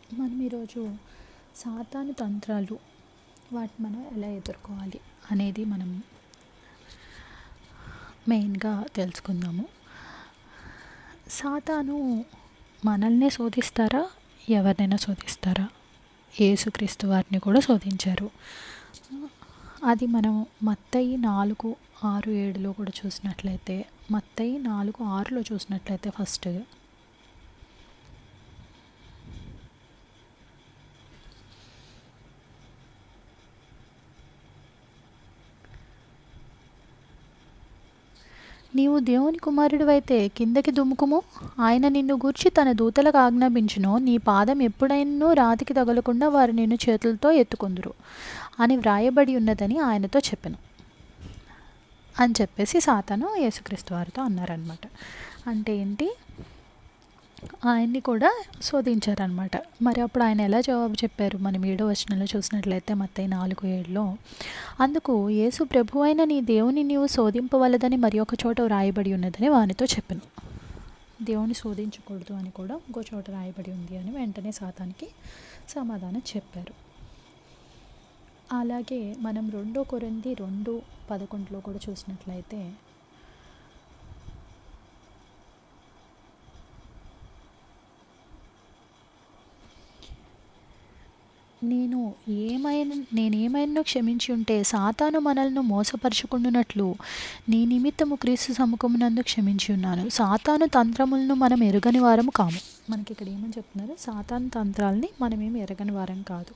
మనం ఈరోజు సాతాను తంత్రాలు వాటిని మనం ఎలా ఎదుర్కోవాలి అనేది మనం మెయిన్గా తెలుసుకుందాము. సాతాను మనల్నే శోధిస్తారా, ఎవరినైనా శోధిస్తారా? యేసుక్రీస్తు వారిని కూడా శోధించారు. అది మనం మత్తయి 4:6-7లో కూడా చూసినట్లయితే, మత్తయి 4:6లో చూసినట్లయితే ఫస్ట్, నీవు దేవుని కుమారుడివైతే కిందకి దుముకుము, ఆయన నిన్ను గూర్చి తన దూతలకు ఆజ్ఞాపించును, నీ పాదం ఎప్పుడైనా రాతికి తగలకుండా వారు నిన్ను చేతులతో ఎత్తుకొందురు అని వ్రాయబడి ఉన్నదని ఆయనతో చెప్పెను అని చెప్పేసి సాతాను యేసుక్రీస్తు వారితో అన్నారనమాట. అంటే ఏంటి, ఆయన్ని కూడా శోధించారనమాట. మరి అప్పుడు ఆయన ఎలా జవాబు చెప్పారు? మనం 7వ వచనంలో చూసినట్లయితే మత్తయి 4:7లో, అందుకు యేసు, ప్రభువైన నీ దేవుని నీవు శోధింపవలదని మరి ఒక చోట వ్రాయబడి ఉన్నదని వానితో చెప్పెను. దేవుని శోధించకూడదు అని కూడా ఇంకో చోట రాయబడి ఉంది అని వెంటనే సాతానికి సమాధానం చెప్పారు. అలాగే మనం 2 కొరింథీ 2:11లో కూడా చూసినట్లయితే, నేనేమైనా క్షమించి ఉంటే సాతాను మనల్ని మోసపరచుకుంటున్నట్లు నీ నిమిత్తము క్రీస్తు సముఖమునందు క్షమించి ఉన్నాను. సాతాను తంత్రములను మనం ఎరగని వారము కాము. మనకి ఇక్కడ ఏమని చెప్తున్నారు? సాతాను తంత్రాలని మనమేమి ఎరగని వారం కాదు.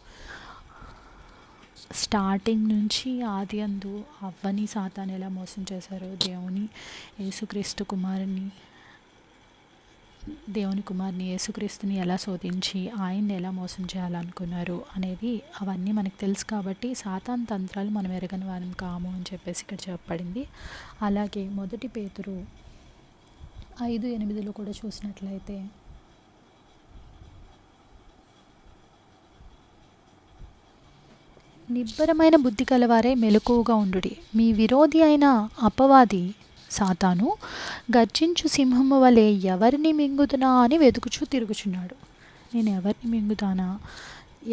స్టార్టింగ్ నుంచి ఆది అందు అవ్వని సాతాను ఎలా మోసం చేశారో, దేవుని కుమారుని యేసుక్రీస్తుని ఎలా శోధించి ఆయన్ని ఎలా మోసం చేయాలనుకున్నారు అనేది అవన్నీ మనకు తెలుసు. కాబట్టి సాతాను తంత్రాలు మనం ఎరగని వారం కాము అని చెప్పేసి ఇక్కడ చెప్పబడింది. అలాగే 1 పేతురు 5:8లో కూడా చూసినట్లయితే, నిబ్బరమైన బుద్ధి కలవారే మెలకువగా ఉండుడి, మీ విరోధి అయిన అపవాది సాతాను గర్జించు సింహము వలె ఎవరిని మింగుతున్నా అని వెతుకుచూ తిరుగుచున్నాడు. నేను ఎవరిని మింగుతానా,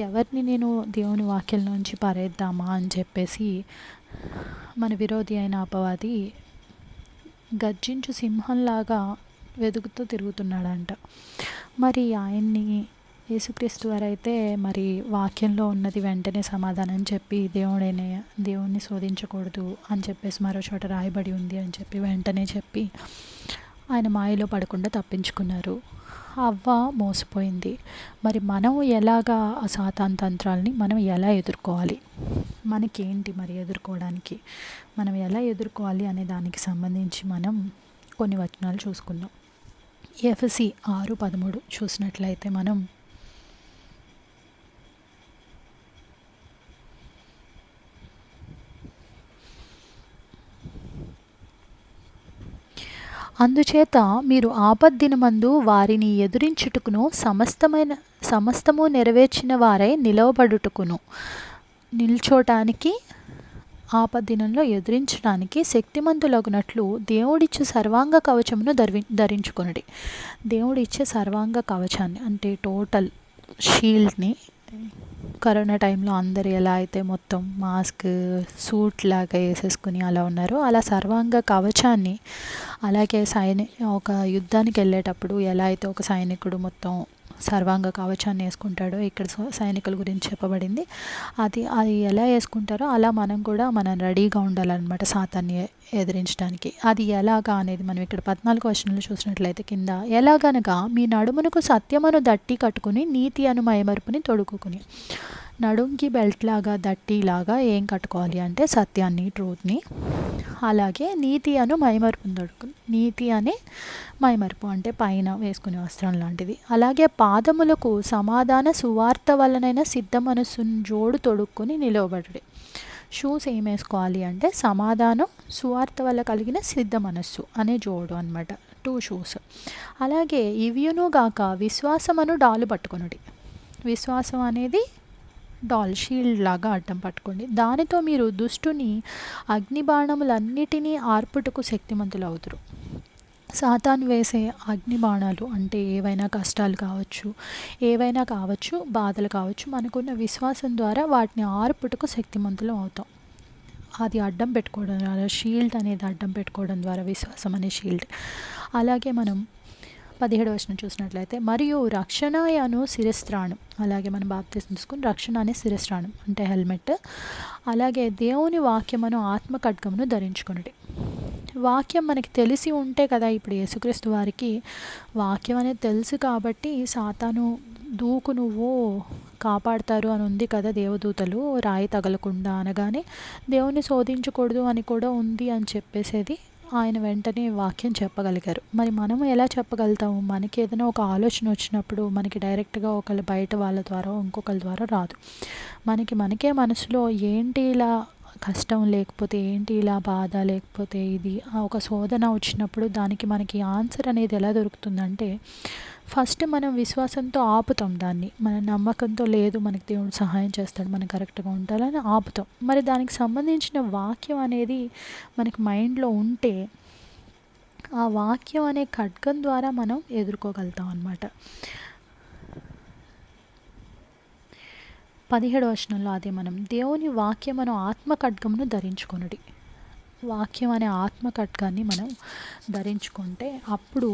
ఎవరిని నేను దేవుని వాక్యం నుంచి పారేద్దామా అని చెప్పేసి మన విరోధి అయిన అపవాది గర్జించు సింహంలాగా వెతుకుతూ తిరుగుతున్నాడంట. మరి ఆయన్ని యేసుక్రీస్తు వారైతే మరి వాక్యంలో ఉన్నది వెంటనే సమాధానం చెప్పి దేవుణ్ణి శోధించకూడదు అని చెప్పేసి మరో చోట రాయబడి ఉంది అని చెప్పి వెంటనే చెప్పి ఆయన మాయలో పడకుండా తప్పించుకున్నారు. అవ్వ మోసపోయింది. మరి మనం ఎలాగా ఆ సాతాను తంత్రాలని మనం ఎలా ఎదుర్కోవాలి, మనకేంటి మరి ఎదుర్కోవడానికి, మనం ఎలా ఎదుర్కోవాలి అనే దానికి సంబంధించి మనం కొన్ని వచనాలు చూసుకుందాం. ఎఫెసీ 6:13 చూసినట్లయితే మనం, అందుచేత మీరు ఆపద్దినమందు వారిని ఎదురించుటకును సమస్తము నెరవేర్చిన వారై నిల్చోటానికి, ఆపద్దినంలో ఎదిరించడానికి శక్తిమంతులగునట్లు దేవుడిచ్చే సర్వాంగ కవచమును ధరించుకొనుడి. దేవుడిచ్చే సర్వాంగ కవచాన్ని అంటే టోటల్ షీల్డ్ని, కరోనా టైంలో అందరు ఎలా అయితే మొత్తం మాస్క్ సూట్ లాగా వేసేసుకుని అలా ఉన్నారో, అలా సర్వాంగ కవచాన్ని, అలాగే ఒక యుద్ధానికి వెళ్ళేటప్పుడు ఎలా అయితే ఒక సైనికుడు మొత్తం సర్వాంగ కవచాన్ని వేసుకుంటాడో ఇక్కడ సైనికుల గురించి చెప్పబడింది. అది ఎలా వేసుకుంటారో అలా మనం రెడీగా ఉండాలన్నమాట సాతాన్ని ఎదిరించడానికి. అది ఎలాగా అనేది మనం ఇక్కడ 14వ వచనంలో చూసినట్లయితే కింద, ఎలాగనగా మీ నడుమునకు సత్యమును దట్టి కట్టుకుని నీతి అను మైమరుపుని తొడుక్కుని. నడుంకి బెల్ట్ లాగా దట్టిలాగా ఏం కట్టుకోవాలి అంటే సత్యాన్ని, ట్రూత్ని, అలాగే నీతి అను మైమరుపుని తొడుక్కుని. నీతి అనే మైమరుపు అంటే పైన వేసుకునే వస్త్రం లాంటిది. అలాగే పాదములకు సమాధాన సువార్త వలనైన సిద్ధ మనస్సును జోడు తొడుక్కుని నిలవబడుడి. షూస్ ఏం వేసుకోవాలి అంటే సమాధానం, సువార్త వల్ల కలిగిన సిద్ధ మనస్సు అనే జోడు అనమాట, 2 షూస్. అలాగే ఇవియును గాక విశ్వాసమను డాలు పట్టుకొనుడి. విశ్వాసం అనేది షీల్డ్ లాగా అడ్డం పట్టుకోండి. దానితో మీరు దుష్టుని అగ్నిబాణములన్నిటినీ ఆర్పుటకు శక్తిమంతులు అవుతురు. సాతాను వేసే అగ్ని బాణాలు అంటే ఏవైనా కష్టాలు కావచ్చు, ఏవైనా కావచ్చు, బాధలు కావచ్చు, మనకున్న విశ్వాసం ద్వారా వాటిని ఆర్పుటకు శక్తిమంతులం అవుతాం. అది అడ్డం పెట్టుకోవడం ద్వారా, షీల్డ్ అనేది అడ్డం పెట్టుకోవడం ద్వారా, విశ్వాసం అనే షీల్డ్. అలాగే మనం 17వ వచనం చూసినట్లయితే, మరియు రక్షణయను శిరస్త్రాణం, అలాగే మనం బాప్తిసం తీసుకుని రక్షణ అనే శిరస్త్రాణం అంటే హెల్మెట్, అలాగే దేవుని వాక్యమును ఆత్మ ఖడ్గమును ధరించుకొనుడి. వాక్యం మనకి తెలిసి ఉంటే కదా, ఇప్పుడు యేసుక్రీస్తు వారికి వాక్యం అనేది తెలుసు కాబట్టి సాతాను దూకు నువ్వు కాపాడతారు అని ఉంది కదా, దేవదూతలు రాయి తగలకుండా అనగానే దేవుని శోధించకూడదు అని కూడా ఉంది అని చెప్పేసేది ఆయన వెంటనే వాక్యం చెప్పగలిగారు. మరి మనము ఎలా చెప్పగలుగుతాము? మనకి ఏదైనా ఒక ఆలోచన వచ్చినప్పుడు మనకి డైరెక్ట్గా ఒకళ్ళు బయట వాళ్ళ ద్వారా ఇంకొకరి ద్వారా రాదు. మనకే మనసులో ఏంటి ఇలా కష్టం, లేకపోతే ఏంటి ఇలా బాధ, లేకపోతే ఇది ఒక శోధన వచ్చినప్పుడు దానికి మనకి ఆన్సర్ అనేది ఎలా దొరుకుతుందంటే, ఫస్ట్ మనం విశ్వాసంతో ఆపుతాం దాన్ని. మన నమ్మకంతో లేదు మనకి దేవుడు సహాయం చేస్తాడు, మనం కరెక్ట్గా ఉండాలని ఆపుతాం. మరి దానికి సంబంధించిన వాక్యం అనేది మనకి మైండ్లో ఉంటే ఆ వాక్యం అనే ఖడ్గం ద్వారా మనం ఎదుర్కోగలుగుతాం అన్నమాట. 17వ వచనంలో అదే మనం దేవుని వాక్యమును ఆత్మ ఖడ్గమును ధరించుకొనుడి. వాక్యం అనే ఆత్మ ఖడ్గాన్ని మనం ధరించుకుంటే అప్పుడు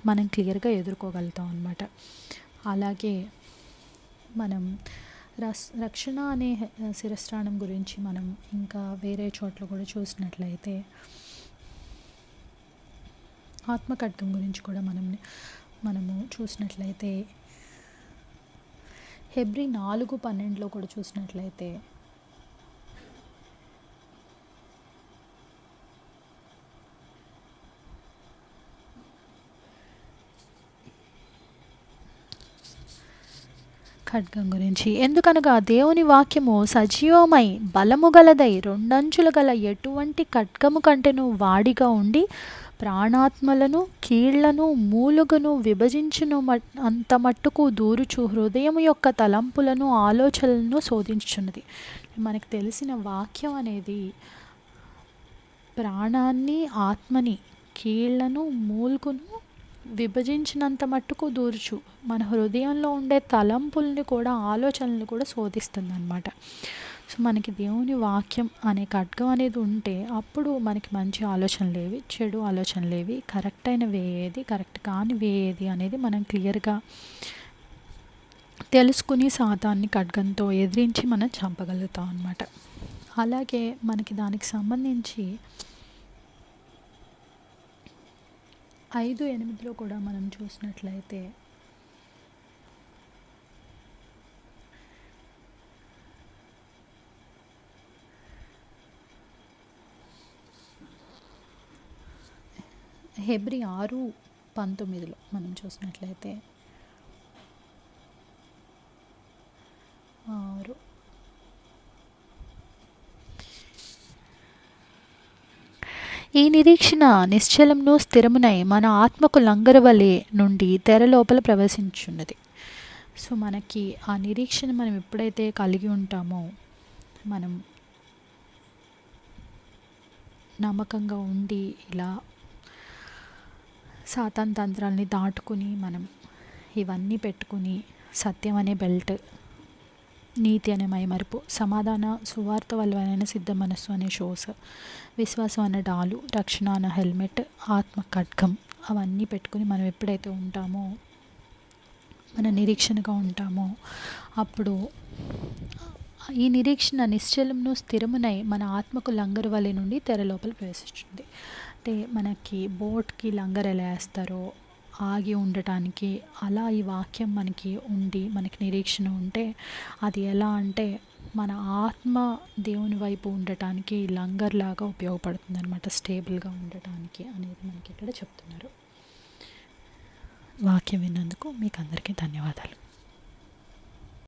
మనం క్లియర్గా ఎదుర్కోగలుగుతాం అన్నమాట. అలాగే మనం రక్షణ అనే శిరస్త్రాణం గురించి మనం ఇంకా వేరే చోట్ల కూడా చూసినట్లయితే, ఆత్మ ఖడ్గం గురించి కూడా మనము చూసినట్లయితే హెబ్రీ 4:12 కూడా చూసినట్లయితే, ఖడ్గం గురించి, ఎందుకనగా దేవుని వాక్యము సజీవమై బలము గలదై రెండంచులు గల ఎటువంటి ఖడ్గము కంటేను వాడిగా ఉండి ప్రాణాత్మలను కీళ్లను మూలుగను విభజించును అంత మట్టుకు దూరుచు హృదయం యొక్క తలంపులను ఆలోచనలను శోధించుచున్నది. మనకు తెలిసిన వాక్యం అనేది ప్రాణాన్ని, ఆత్మని, కీళ్లను, మూలుగును విభజించినంత మట్టుకు దూర్చు మన హృదయంలో ఉండే తలంపుల్ని కూడా, ఆలోచనలు కూడా శోధిస్తుంది అన్నమాట. సో మనకి దేవుని వాక్యం అనే ఖడ్గం అనేది ఉంటే అప్పుడు మనకి మంచి ఆలోచనలు ఏవి, చెడు ఆలోచనలు ఏవి, కరెక్ట్ అయిన వే ఏది, కరెక్ట్ కాని వే ఏది అనేది మనం క్లియర్గా తెలుసుకుని సాతాన్ని ఖడ్గంతో ఎదిరించి మనం చంపగలుగుతాం అన్నమాట. అలాగే మనకి దానికి సంబంధించి 5:8 కూడా మనం చూసినట్లయితే, హెబ్రీ 6:19 మనం చూసినట్లయితే, 6 ఈ నిరీక్షణ నిశ్చలమును స్థిరమునై మన ఆత్మకు లంగరు వలె నుండి తెర లోపల ప్రవేశించున్నది. సో మనకి ఆ నిరీక్షణ మనం ఎప్పుడైతే కలిగి ఉంటామో, మనం నమ్మకంగా ఉండి ఇలా సాతాన్ తంత్రాలని దాటుకుని మనం ఇవన్నీ పెట్టుకుని సత్యం అనే బెల్ట్, నీతి అనే మైమరుపు, సమాధాన సువార్త వల్లనైన సిద్ధ మనస్సు అనే షోస్, విశ్వాసం అనే డాలు, రక్షణ అనే హెల్మెట్, ఆత్మ ఖడ్గం అవన్నీ పెట్టుకుని మనం ఎప్పుడైతే ఉంటామో, మన నిరీక్షణగా ఉంటామో, అప్పుడు ఈ నిరీక్షణ నిశ్చలమును స్థిరమునై మన ఆత్మకు లంగరు వలె నుండి తెర లోపల ప్రవేశిస్తుంది. అంటే మనకి బోట్కి లంగర్ ఎలా వేస్తారో ఆగి ఉండటానికి, అలా ఈ వాక్యం మనకి ఉండి మనకి నిరీక్షణ ఉంటే అది ఎలా అంటే మన ఆత్మ దేవుని వైపు ఉండటానికి లంగర్ లాగా ఉపయోగపడుతుంది అనమాట, స్టేబుల్గా ఉండటానికి అనేది మనకి ఇక్కడ చెప్తున్నారు. వాక్యం విన్నందుకు మీకు అందరికీ ధన్యవాదాలు.